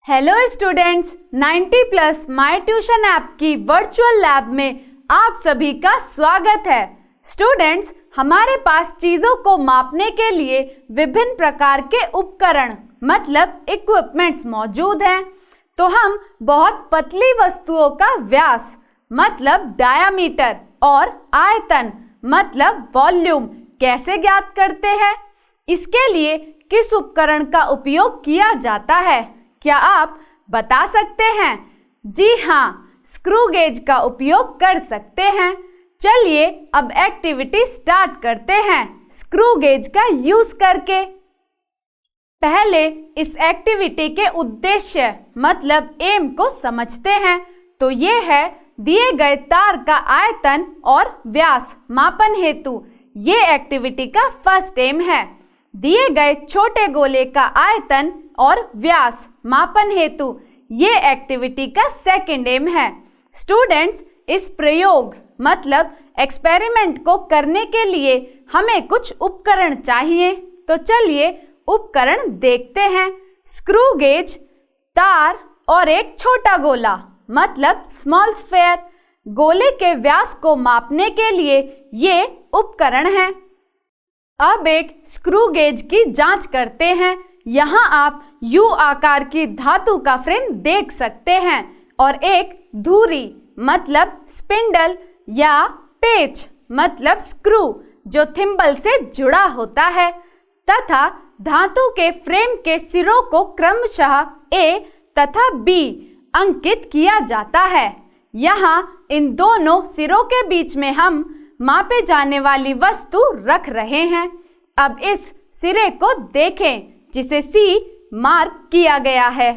Hello students, 90 plus my tuition app की virtual lab में आप सभी का स्वागत है। स्टूडेंट्स, हमारे पास चीजों को मापने के लिए विभिन्न प्रकार के उपकरण मतलब इक्विपमेंट्स मौजूद हैं। तो हम बहुत पतली वस्तुओं का व्यास मतलब डायामीटर और आयतन मतलब वॉल्यूम कैसे ज्ञात करते हैं? इसके लिए किस उपकरण का उपयोग किया जाता है, क्या आप बता सकते हैं? जी हाँ, स्क्रू गेज का उपयोग कर सकते हैं। चलिए अब एक्टिविटी स्टार्ट करते हैं स्क्रू गेज का यूज करके। पहले इस एक्टिविटी के उद्देश्य मतलब एम को समझते हैं। तो ये है दिए गए तार का आयतन और व्यास मापन हेतु ये एक्टिविटी का फर्स्ट एम है। दिए गए छोटे गोले का आयतन और व्यास मापन हेतु ये एक्टिविटी का सेकंड एम है। स्टूडेंट्स, इस प्रयोग मतलब एक्सपेरिमेंट को करने के लिए हमें कुछ उपकरण चाहिए। तो चलिए उपकरण देखते हैं। स्क्रू गेज, तार और एक छोटा गोला मतलब स्मॉल स्फेयर। गोले के व्यास को मापने के लिए ये उपकरण हैं। अब एक स्क्रू गेज की जांच करते हैं। यहाँ आप यू आकार की धातु का फ्रेम देख सकते हैं और एक धुरी मतलब स्पिंडल या पेच मतलब स्क्रू जो थिम्बल से जुड़ा होता है तथा धातु के फ्रेम के सिरों को क्रमशः ए तथा बी अंकित किया जाता है। यहाँ इन दोनों सिरों के बीच में हम मापे जाने वाली वस्तु रख रहे हैं। अब इस सिरे को देखें जिसे सी मार्क किया गया है।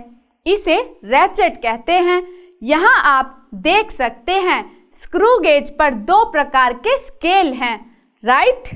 इसे रैचेट कहते हैं। यहाँ आप देख सकते हैं स्क्रू गेज पर दो प्रकार के स्केल हैं, राइट?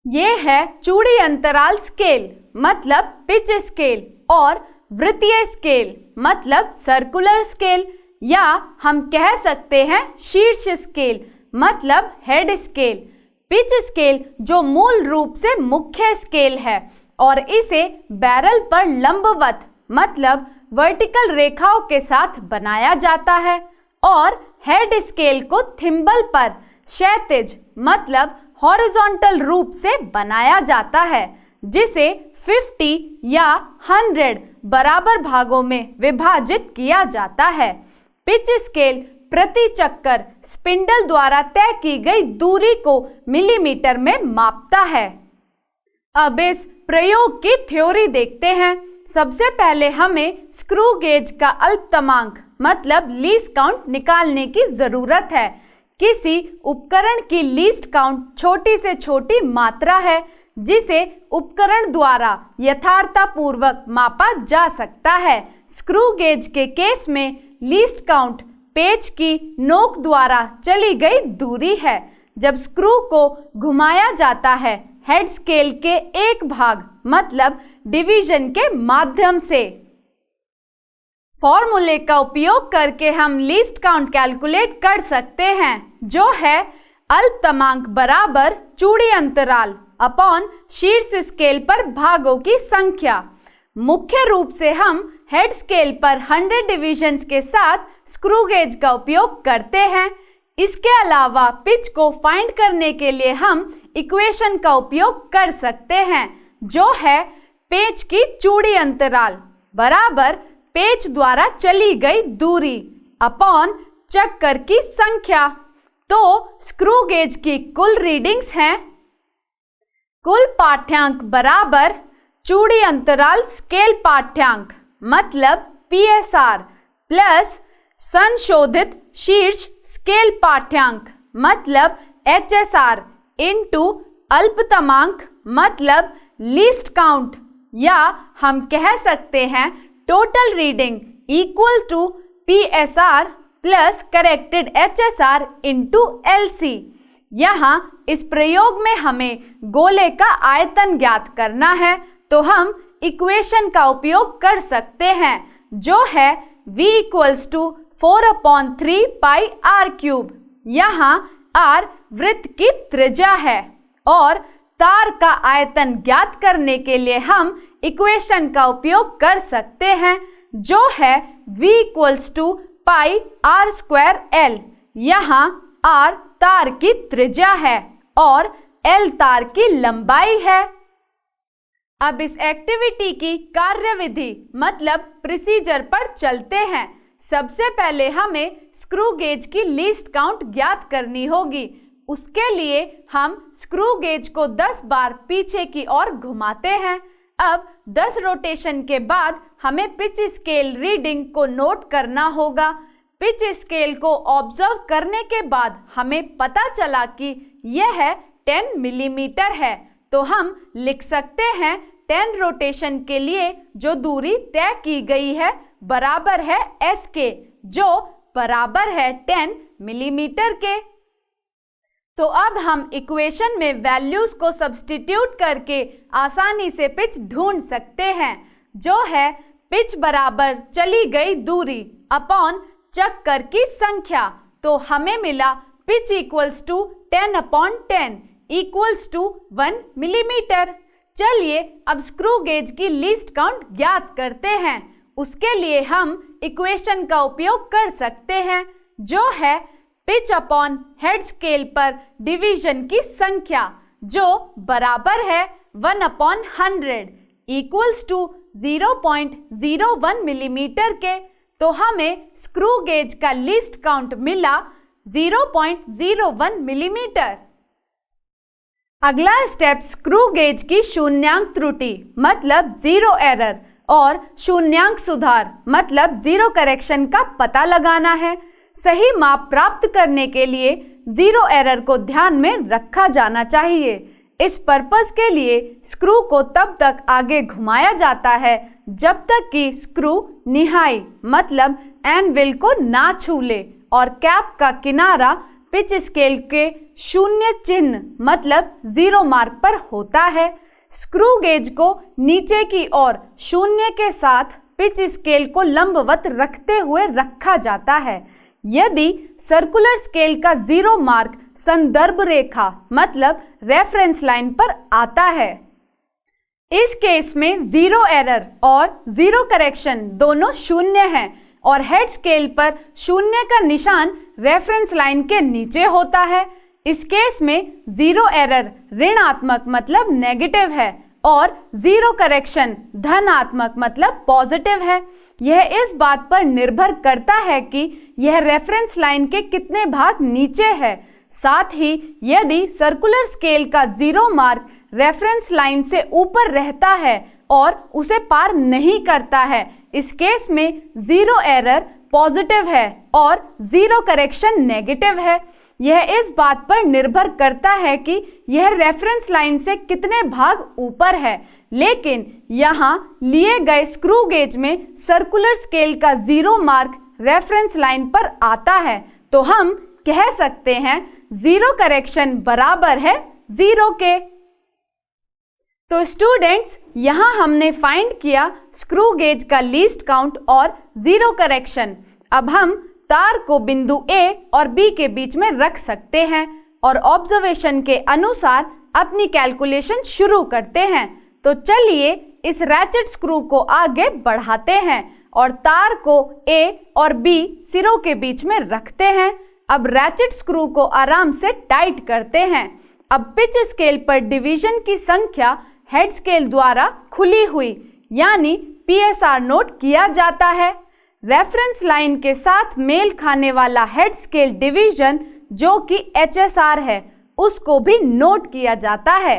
ये है चूड़ी अंतराल स्केल मतलब पिच स्केल और वृत्तीय स्केल मतलब सर्कुलर स्केल, या हम कह सकते हैं शीर्ष स्केल मतलब हेड स्केल। पिच स्केल जो मूल रूप से मुख्य स्केल है और इसे बैरल पर लंबवत मतलब वर्टिकल रेखाओं के साथ बनाया जाता है और हेड स्केल को थिम्बल पर क्षैतिज मतलब हॉरिजॉन्टल रूप से बनाया जाता है जिसे 50 या 100 बराबर भागों में विभाजित किया जाता है। पिच स्केल प्रति चक्कर स्पिंडल द्वारा तय की गई दूरी को मिलीमीटर में मापता है। अब इस प्रयोग की थ्योरी देखते हैं। सबसे पहले हमें स्क्रू गेज का अल्पतमांक मतलब लीस्ट काउंट निकालने की जरूरत है। किसी उपकरण की लीस्ट काउंट छोटी से छोटी मात्रा है जिसे उपकरण द्वारा यथार्थतापूर्वक मापा जा सकता है। स्क्रू गेज के केस में लीस्ट काउंट पेच की नोक द्वारा चली गई दूरी है। जब स्क्रू को घुमाया जाता है हेड स्केल के एक भाग मतलब डिवीजन के माध्यम से। फॉर्मूले का उपयोग करके हम लीस्ट काउंट कैलकुलेट कर सकते हैं जो है अल्पतमांक बराबर चूड़ी अंतराल अपॉन शीर्ष स्केल पर भागों की संख्या। मुख्य रूप से हम हेड स्केल पर 100 डिविजन्स के साथ स्क्रू गेज का उपयोग करते हैं। इसके अलावा पिच को फाइंड करने के लिए हम इक्वेशन का उपयोग कर सकते हैं जो है पेच की चूड़ी अंतराल बराबर पेच द्वारा चली गई दूरी अपॉन चक्कर की संख्या। तो स्क्रू गेज की कुल रीडिंग्स हैं कुल पाठ्यांक बराबर चूड़ी अंतराल स्केल पाठ्यांक मतलब PSR प्लस संशोधित शीर्ष स्केल पाठ्यांक मतलब HSR इंटू अल्पतमांक मतलब लीस्ट काउंट, या हम कह सकते हैं total reading equal to PSR plus corrected HSR into LC। यहाँ इस प्रयोग में हमें गोले का आयतन ज्ञात करना है तो हम इक्वेशन का उपयोग कर सकते हैं जो है V equals to 4/3 pi R cube. यहाँ R वृत्त की त्रिज्या है और तार का आयतन ज्ञात करने के लिए हम इक्वेशन का उपयोग कर सकते हैं, जो है V = पाई r स्क्वायर L। यहाँ r तार की त्रिज्या है और L तार की लंबाई है। अब इस एक्टिविटी की कार्यविधि मतलब प्रोसीजर पर चलते हैं। सबसे पहले हमें स्क्रू गेज की लीस्ट काउंट ज्ञात करनी होगी। उसके लिए हम स्क्रू गेज को 10 बार पीछे की ओर घुमाते हैं। अब 10 रोटेशन के बाद हमें पिच स्केल रीडिंग को नोट करना होगा। पिच स्केल को ऑब्जर्व करने के बाद हमें पता चला कि यह 10 मिलीमीटर है, तो हम लिख सकते हैं 10 रोटेशन के लिए जो दूरी तय की गई है बराबर है S के, जो बराबर है 10 मिलीमीटर के। तो अब हम इक्वेशन में वैल्यूज को सब्स्टिट्यूट करके आसानी से पिच ढूंढ सकते हैं, जो है पिच बराबर चली गई दूरी अपॉन चक्कर की संख्या। तो हमें मिला पिच = 10/10 = 1 मिलीमीटर। चलिए अब स्क्रू गेज की लीस्ट काउंट ज्ञात करते हैं। उसके लिए हम इक्वेशन का उपयोग कर सकते हैं, जो है पिच अपॉन हेड स्केल पर डिवीजन की संख्या, जो बराबर है 1/100 = 0.01 मिलीमीटर के। तो हमें स्क्रू गेज का लीस्ट काउंट मिला 0.01 मिलीमीटर। अगला स्टेप स्क्रू गेज की शून्यांक त्रुटि मतलब 0 एरर और शून्यांक सुधार मतलब 0 करेक्शन का पता लगाना है। सही माप प्राप्त करने के लिए 0 एरर को ध्यान में रखा जाना चाहिए। इस पर्पस के लिए स्क्रू को तब तक आगे घुमाया जाता है जब तक कि स्क्रू निहाई मतलब एनविल को ना छू ले और कैप का किनारा पिच स्केल के शून्य चिन्ह मतलब 0 मार्क पर होता है। स्क्रू गेज को नीचे की ओर शून्य के साथ पिच स्केल को लंबवत रखते हुए रखा जाता है। यदि सर्कुलर स्केल का 0 मार्क संदर्भ रेखा मतलब रेफरेंस लाइन पर आता है, इस केस में 0 एरर और 0 करेक्शन दोनों शून्य हैं और हेड स्केल पर शून्य का निशान रेफरेंस लाइन के नीचे होता है। इस केस में 0 एरर ऋणात्मक मतलब नेगेटिव है और 0 करेक्शन धनात्मक मतलब पॉजिटिव है। यह इस बात पर निर्भर करता है कि यह रेफरेंस लाइन के कितने भाग नीचे है। साथ ही यदि सर्कुलर स्केल का 0 मार्क रेफरेंस लाइन से ऊपर रहता है और उसे पार नहीं करता है, इस केस में 0 एरर पॉजिटिव है और 0 करेक्शन नेगेटिव है। यह इस बात पर निर्भर करता है कि यह रेफरेंस लाइन से कितने भाग ऊपर है। लेकिन यहाँ लिए गए स्क्रू गेज में सर्कुलर स्केल का 0 मार्क रेफरेंस लाइन पर आता है, तो हम कह सकते हैं 0 करेक्शन बराबर है 0 के। तो स्टूडेंट्स, यहाँ हमने फाइंड किया स्क्रू गेज का लीस्ट काउंट और 0 करेक्शन। अब हम तार को बिंदु A और B के बीच में रख सकते हैं और ऑब्जर्वेशन के अनुसार अपनी कैलकुलेशन शुरू करते हैं। तो चलिए इस रैचेट स्क्रू को आगे बढ़ाते हैं और तार को A और B सिरों के बीच में रखते हैं। अब रैचेट स्क्रू को आराम से टाइट करते हैं। अब पिच स्केल पर डिवीजन की संख्या हेड स्केल द्वारा खुली हुई यानी PSR नोट किया जाता है। रेफरेंस लाइन के साथ मेल खाने वाला हेड स्केल डिवीजन जो कि HSR है, उसको भी नोट किया जाता है।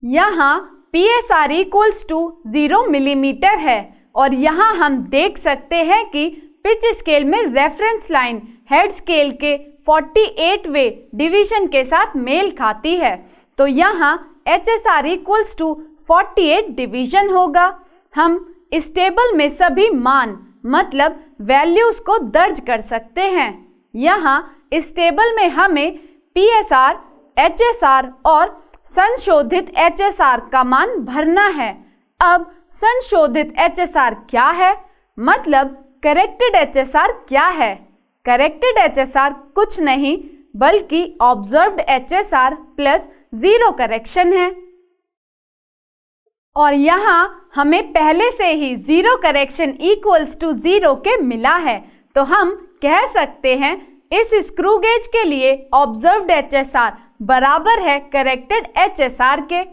यहाँ PSR = 0 मिलीमीटर है और यहाँ हम देख सकते हैं कि पिच स्केल में रेफरेंस लाइन हेड स्केल के 48वें डिवीजन के साथ मेल खाती है, तो यहाँ HSR = 48 डिवीजन होगा। हम इस टेबल में सभी मान मतलब वैल्यूज को दर्ज कर सकते हैं। यहाँ इस टेबल में हमें PSR, HSR और संशोधित HSR का मान भरना है। अब संशोधित HSR क्या है मतलब करेक्टेड HSR क्या है? करेक्टेड HSR कुछ नहीं बल्कि ऑब्जर्व्ड HSR प्लस 0 करेक्शन है। और यहाँ हमें पहले से ही जीरो करेक्शन इक्वल्स टू 0 के मिला है, तो हम कह सकते हैं इस स्क्रू गेज के लिए ऑब्जर्व्ड HSR बराबर है करेक्टेड HSR के।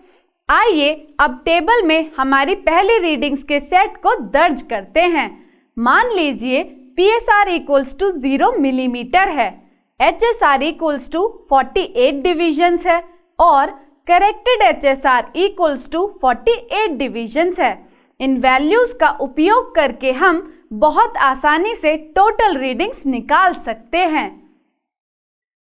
आइए अब टेबल में हमारी पहली रीडिंग्स के सेट को दर्ज करते हैं। मान लीजिए PSR इक्वल्स टू 0 मिलीमीटर है, HSR इक्वल्स टू 48 डिविजन्स है और corrected HSR equals to 48 divisions है। इन वैल्यूज का उपयोग करके हम बहुत आसानी से टोटल रीडिंग्स निकाल सकते हैं।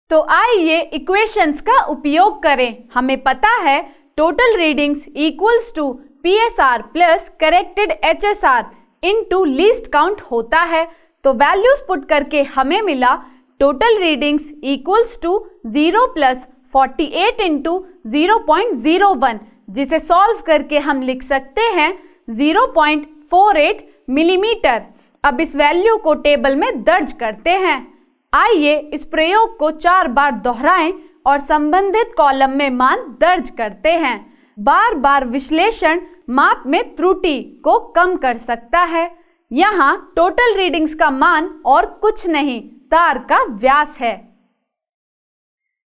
तो आइए इक्वेशंस का उपयोग करें। हमें पता है total readings equals to PSR plus corrected HSR into least count होता है। तो वैल्यूज पुट करके हमें मिला total readings equals to 0 plus 48 into 0.01, जिसे सॉल्व करके हम लिख सकते हैं 0.48 मिलीमीटर। अब इस वैल्यू को टेबल में दर्ज करते हैं। आइए इस प्रयोग को 4 बार दोहराएं और संबंधित कॉलम में मान दर्ज करते हैं। बार बार विश्लेषण माप में त्रुटि को कम कर सकता है। यहाँ टोटल रीडिंग्स का मान और कुछ नहीं, तार का व्यास है।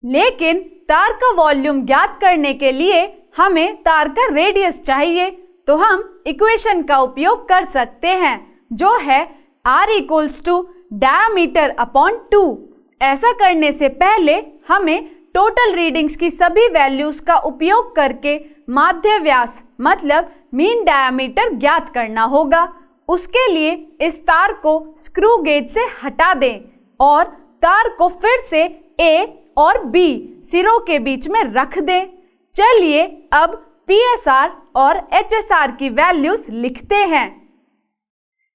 लेकिन तार का वॉल्यूम ज्ञात करने के लिए हमें तार का रेडियस चाहिए, तो हम इक्वेशन का उपयोग कर सकते हैं जो है R equals to diameter upon 2। ऐसा करने से पहले हमें टोटल रीडिंग्स की सभी वैल्यूज का उपयोग करके माध्य व्यास मतलब मीन डायमीटर ज्ञात करना होगा। उसके लिए इस तार को स्क्रू गेज से हटा दें और तार को फिर से A और B सिरों के बीच में रख दें। चलिए अब PSR और HSR की वैल्यूज लिखते हैं।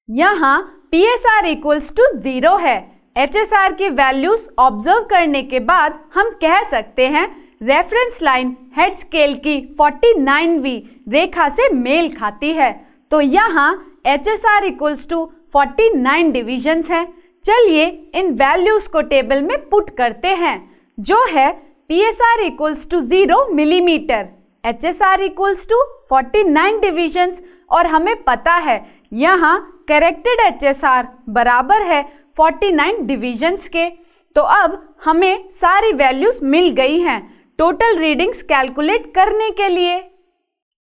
यहाँ PSR इक्वल्स टू 0 है। HSR की वैल्यूज ऑब्जर्व करने के बाद हम कह सकते हैं रेफरेंस लाइन हेड स्केल की 49वीं रेखा से मेल खाती है। तो यहाँ HSR इक्वल्स टू 49 डिविजन्स है। चलिए इन वैल्यूज को टेबल में पुट करते हैं, जो है PSR equals to 0 millimetre, HSR equals to 49 divisions और हमें पता है यहाँ करेक्टेड HSR बराबर है 49 डिविजन्स के। तो अब हमें सारी वैल्यूज मिल गई हैं टोटल रीडिंग्स कैलकुलेट करने के लिए,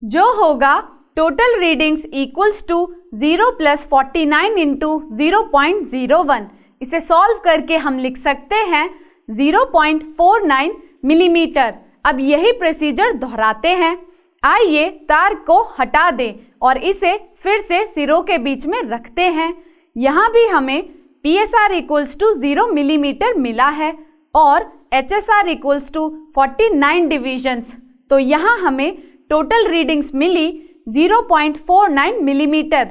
जो होगा total readings equals to 0 plus 49 into 0.01। इसे सॉल्व करके हम लिख सकते हैं 0.49 मिलीमीटर। अब यही प्रोसीजर दोहराते हैं। आइए तार को हटा दें और इसे फिर से सिरों के बीच में रखते हैं। यहाँ भी हमें PSR इक्वल्स टू 0 मिलीमीटर मिला है और HSR इक्वल्स टू 49 डिविजन्स। तो यहाँ हमें टोटल रीडिंग्स मिली 0.49 मिलीमीटर।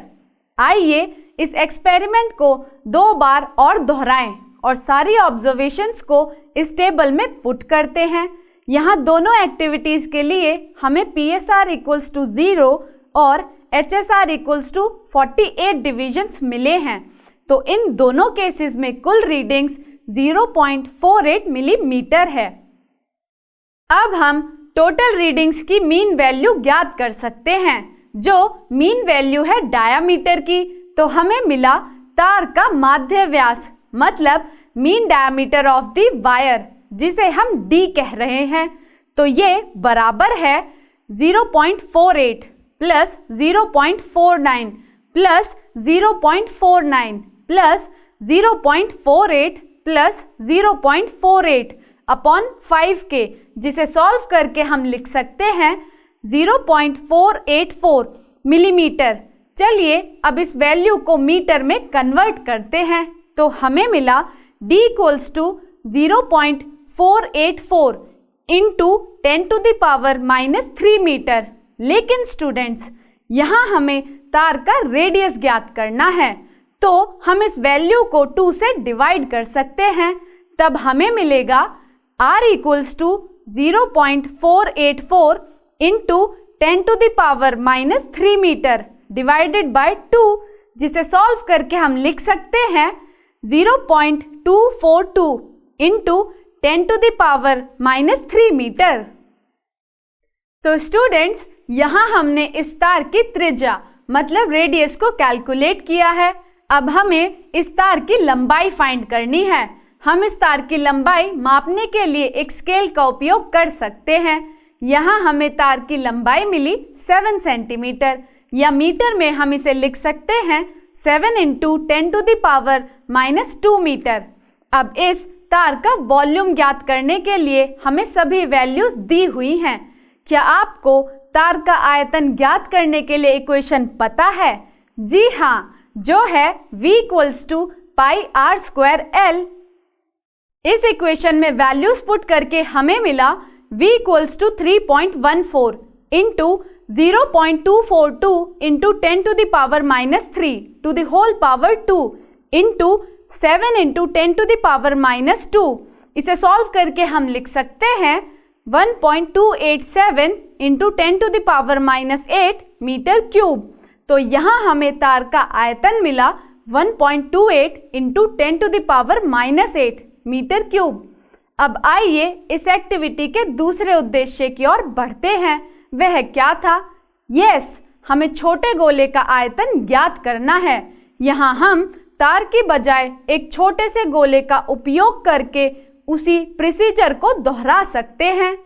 आइए इस एक्सपेरिमेंट को 2 बार और दोहराएं और सारी ऑब्जर्वेशंस को इस टेबल में पुट करते हैं। यहाँ दोनों एक्टिविटीज के लिए हमें PSR इक्वल्स टू 0 और HSR इक्वल्स टू 48 डिविजन्स मिले हैं। तो इन दोनों केसेस में कुल रीडिंग्स 0.48 मिलीमीटर है। अब हम टोटल रीडिंग्स की मीन वैल्यू ज्ञात कर सकते हैं, जो मीन वैल्यू है डायामीटर की। तो हमें मिला तार का माध्य व्यास मतलब mean diameter of the wire, जिसे हम D कह रहे हैं। तो ये बराबर है 0.48 plus 0.49 plus 0.49 plus 0.48 plus 0.48 upon 5 के, जिसे सॉल्व करके हम लिख सकते हैं 0.484 मिलीमीटर। चलिए अब इस वैल्यू को मीटर में कन्वर्ट करते हैं। तो हमें मिला D equals to 0.484 into 10⁻³ metre. लेकिन स्टूडेंट्स यहाँ हमें तार का रेडियस ज्ञात करना है, तो हम इस वैल्यू को 2 से डिवाइड कर सकते हैं। तब हमें मिलेगा R equals to 0.484 into 10⁻³ metre divided by 2, जिसे सॉल्व करके हम लिख सकते हैं 0.242 इंटू 10⁻³ मीटर। तो स्टूडेंट्स, यहाँ हमने इस तार की त्रिज्या मतलब रेडियस को कैलकुलेट किया है। अब हमें इस तार की लंबाई फाइंड करनी है। हम इस तार की लंबाई मापने के लिए एक स्केल का उपयोग कर सकते हैं। यहाँ हमें तार की लंबाई मिली 7 सेंटीमीटर, या मीटर में हम इसे लिख सकते हैं 7 × 10⁻² मीटर। अब इस तार का वॉल्यूम ज्ञात करने के लिए हमें सभी वैल्यूज दी हुई हैं। क्या आपको तार का आयतन ज्ञात करने के लिए इक्वेशन पता है? जी हाँ, जो है V = πr²L। इस इक्वेशन में वैल्यूज पुट करके हमें मिला V = 3.14 × 0.242 × 10⁻³ × 7 × 10⁻²। इसे सॉल्व करके हम लिख सकते हैं 1.287 × 10⁻8 मीटर क्यूब। तो यहाँ हमें तार का आयतन मिला 1.28 × 10⁻8 मीटर क्यूब। अब आइए इस एक्टिविटी के दूसरे उद्देश्य की ओर बढ़ते हैं। वह क्या था? हमें छोटे गोले का आयतन ज्ञात करना है। यहाँ हम तार की बजाय एक छोटे से गोले का उपयोग करके उसी प्रोसीजर को दोहरा सकते हैं।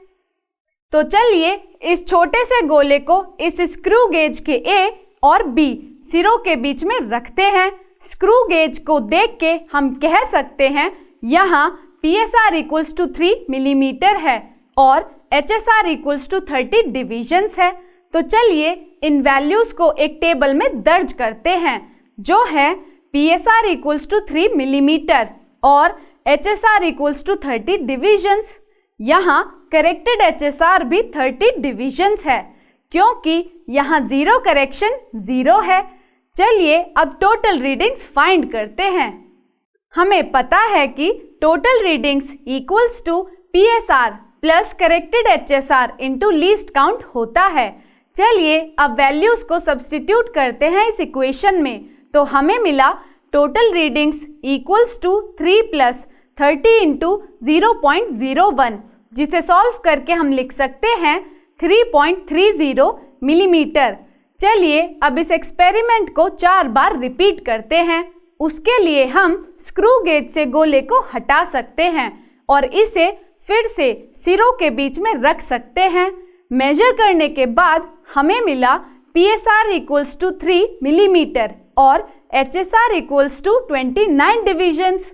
तो चलिए इस छोटे से गोले को इस स्क्रू गेज के A और B सिरों के बीच में रखते हैं। स्क्रू गेज को देख के हम कह सकते हैं यहाँ PSR = 3 मिलीमीटर है और HSR = 30 डिविजन्स है। तो चलिए इन वैल्यूज को एक टेबल में दर्ज करते हैं, जो है PSR = 3 मिलीमीटर और HSR = 30 डिविजन्स। यहाँ करेक्टेड HSR भी 30 डिविजन्स है, क्योंकि यहाँ जीरो करेक्शन 0 है। चलिए अब टोटल रीडिंग्स फाइंड करते हैं। हमें पता है कि total readings equals to PSR plus corrected HSR into least count होता है। चलिए अब वैल्यूज को सब्स्टिट्यूट करते हैं इस इक्वेशन में। तो हमें मिला टोटल रीडिंग्स इक्वल्स टू 3 + 30 × 0.01, जिसे सॉल्व करके हम लिख सकते हैं 3.30 मिलीमीटर। चलिए अब इस एक्सपेरिमेंट को 4 बार रिपीट करते हैं। उसके लिए हम स्क्रू गेज से गोले को हटा सकते हैं और इसे फिर से सिरों के बीच में रख सकते हैं। मेजर करने के बाद हमें मिला PSR = 3 मिलीमीटर और HSR = 29 डिविजन्स।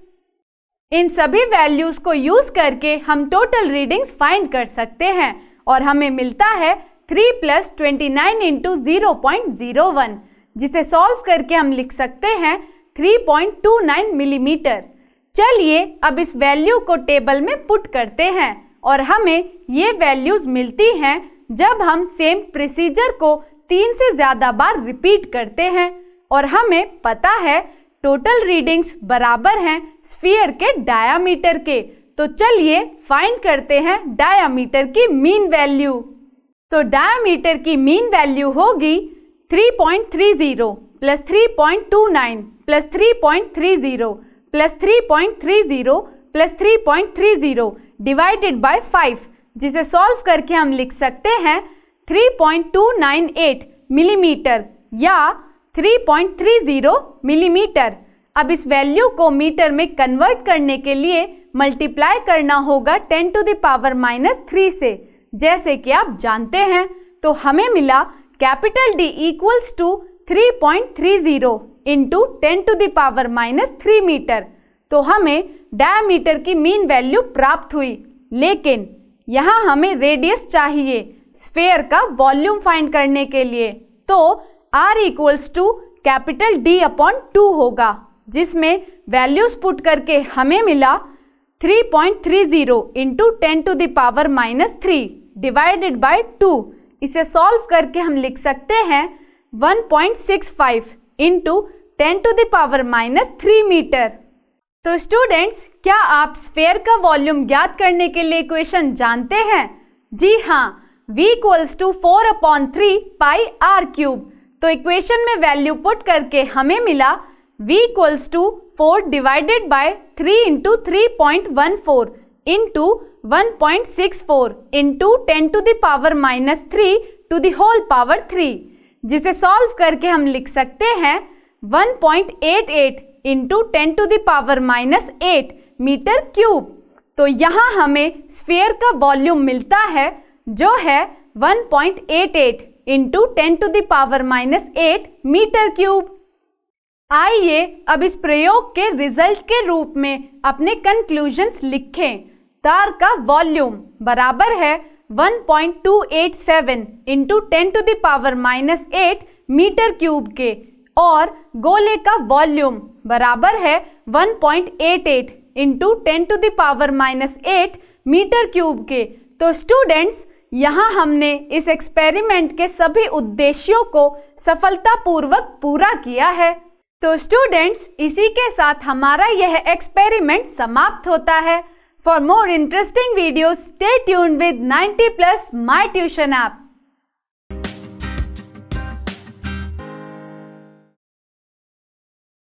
इन सभी वैल्यूज को यूज करके हम टोटल रीडिंग्स फाइंड कर सकते हैं और हमें मिलता है 3 + 29 × 0.01, जिसे सॉल्व करके हम लिख सकते हैं 3.29 मिलीमीटर। चलिए अब इस वैल्यू को टेबल में पुट करते हैं और हमें ये वैल्यूज मिलती हैं जब हम सेम प्रोसीजर को 3 से ज़्यादा बार रिपीट करते हैं। और हमें पता है टोटल रीडिंग्स बराबर हैं स्फीयर के डायामीटर के। तो चलिए फाइंड करते हैं डायामीटर की मीन वैल्यू। तो डायामीटर की मीन वैल्यू होगी 3.30 + 3.29 + 3.30 + 3.30 + 3.30 डिवाइडेड बाय 5, जिसे सॉल्व करके हम लिख सकते हैं 3.298 मिलीमीटर या 3.30 मिलीमीटर। अब इस वैल्यू को मीटर में कन्वर्ट करने के लिए मल्टीप्लाई करना होगा 10⁻³ से, जैसे कि आप जानते हैं। तो हमें मिला D = 3.30 × 10⁻³ मीटर। तो हमें डायमीटर की मीन वैल्यू प्राप्त हुई, लेकिन यहाँ हमें रेडियस चाहिए स्फीयर का वॉल्यूम फाइंड करने के लिए। तो R = D/2 होगा, जिसमें वैल्यूज पुट करके हमें मिला 3.30 × 10⁻³ डिवाइडेड बाय 2। इसे सॉल्व करके हम लिख सकते हैं 1.65 × 10⁻³ मीटर। तो स्टूडेंट्स, क्या आप स्फीयर का वॉल्यूम ज्ञात करने के लिए इक्वेशन जानते हैं? जी हाँ, V = 4/3 πr³। तो इक्वेशन में वैल्यू पुट करके हमें मिला V = 4 divided by 3 × 3.14 into 1.64 into 10⁻³ to the whole power 3, जिसे सॉल्व करके हम लिख सकते हैं 1.88 इंटू 10⁻⁸ मीटर क्यूब। तो यहाँ हमें स्फीयर का वॉल्यूम मिलता है जो है 1.88 इंटू 10⁻⁸ मीटर क्यूब। आइए अब इस प्रयोग के रिजल्ट के रूप में अपने कंक्लूजन्स लिखें। तार का वॉल्यूम बराबर है 1.287 इंटू 10⁻⁸ मीटर क्यूब के और गोले का वॉल्यूम बराबर है 1.88 इंटू 10⁻⁸ मीटर क्यूब के। तो स्टूडेंट्स, यहाँ हमने इस एक्सपेरिमेंट के सभी उद्देश्यों को सफलतापूर्वक पूरा किया है। तो स्टूडेंट्स, इसी के साथ हमारा यह एक्सपेरिमेंट समाप्त होता है। For more interesting videos stay tuned with 90+ my tuition app.